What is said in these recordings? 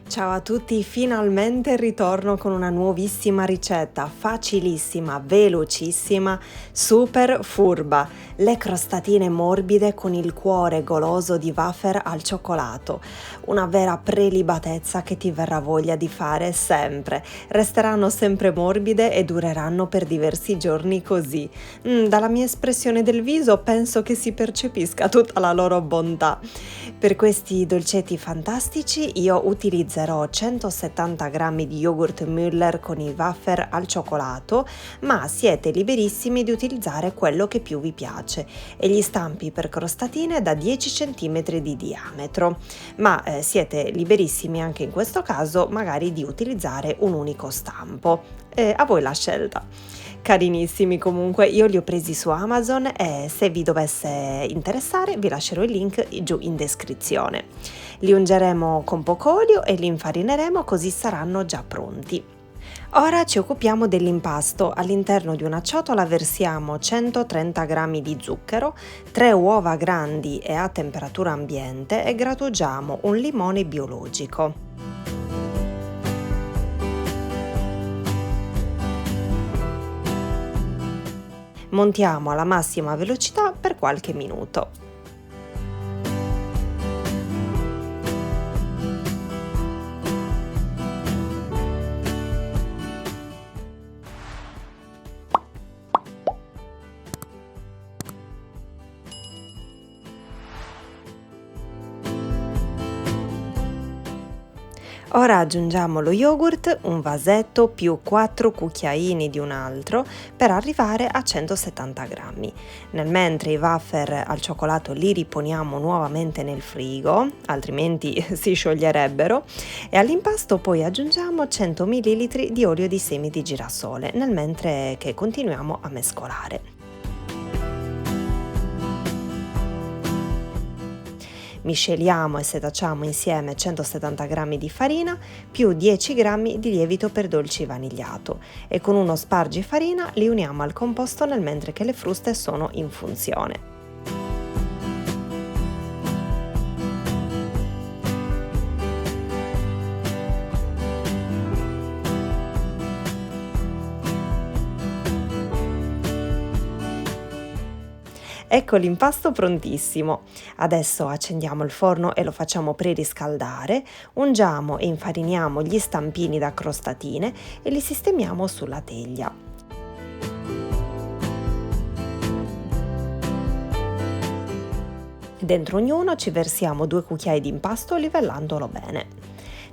Ciao a tutti, finalmente ritorno con una nuovissima ricetta, facilissima, velocissima, super furba. Le crostatine morbide con il cuore goloso di wafer al cioccolato. Una vera prelibatezza che ti verrà voglia di fare sempre. Resteranno sempre morbide e dureranno per diversi giorni così. Dalla mia espressione del viso penso che si percepisca tutta la loro bontà. Per questi dolcetti fantastici io utilizzerò 170 g di yogurt Müller con i wafer al cioccolato, ma siete liberissimi di utilizzare quello che più vi piace, e gli stampi per crostatine da 10 cm di diametro, ma siete liberissimi anche in questo caso magari di utilizzare un unico stampo. A voi la scelta. Carinissimi, comunque io li ho presi su Amazon e se vi dovesse interessare vi lascerò il link giù in descrizione. Li ungeremo con poco olio e li infarineremo, così saranno già pronti. Ora ci occupiamo dell'impasto. All'interno di una ciotola versiamo 130 g di zucchero, 3 uova grandi e a temperatura ambiente e grattugiamo un limone biologico. Montiamo alla massima velocità per qualche minuto. Ora aggiungiamo lo yogurt, un vasetto più 4 cucchiaini di un altro per arrivare a 170 g. Nel mentre i wafer al cioccolato li riponiamo nuovamente nel frigo, altrimenti si scioglierebbero, e all'impasto poi aggiungiamo 100 ml di olio di semi di girasole, nel mentre che continuiamo a mescolare. Misceliamo e setacciamo insieme 170 g di farina più 10 g di lievito per dolci vanigliato e con uno spargifarina li uniamo al composto nel mentre che le fruste sono in funzione. Ecco l'impasto prontissimo. Adesso accendiamo il forno e lo facciamo preriscaldare, ungiamo e infariniamo gli stampini da crostatine e li sistemiamo sulla teglia. Dentro ognuno ci versiamo 2 cucchiai di impasto livellandolo bene.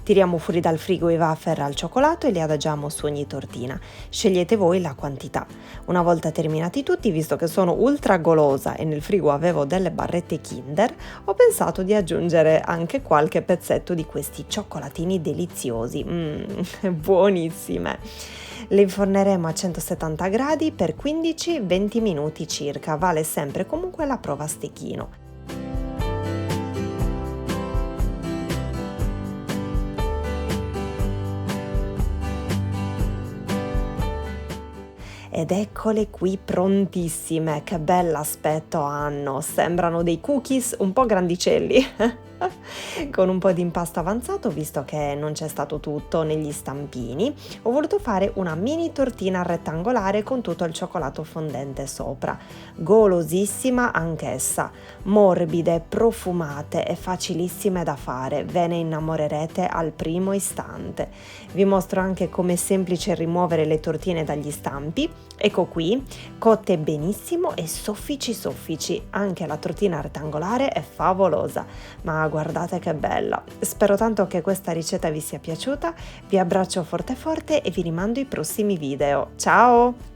Tiriamo fuori dal frigo i wafer al cioccolato e li adagiamo su ogni tortina. Scegliete voi la quantità. Una volta terminati tutti, visto che sono ultra golosa e nel frigo avevo delle barrette Kinder, ho pensato di aggiungere anche qualche pezzetto di questi cioccolatini deliziosi. Buonissime! Le inforneremo a 170 gradi per 15-20 minuti circa, vale sempre comunque la prova a stecchino. Ed eccole qui prontissime, che bell'aspetto hanno, sembrano dei cookies un po' grandicelli. Con un po' di impasto avanzato, visto che non c'è stato tutto negli stampini, ho voluto fare una mini tortina rettangolare con tutto il cioccolato fondente sopra. Golosissima anch'essa, morbide, profumate e facilissime da fare, ve ne innamorerete al primo istante. Vi mostro anche com'è semplice rimuovere le tortine dagli stampi. Ecco qui, cotte benissimo e soffici soffici, anche la tortina rettangolare è favolosa, ma guardate che bella. Spero tanto che questa ricetta vi sia piaciuta, vi abbraccio forte forte e vi rimando ai prossimi video. Ciao!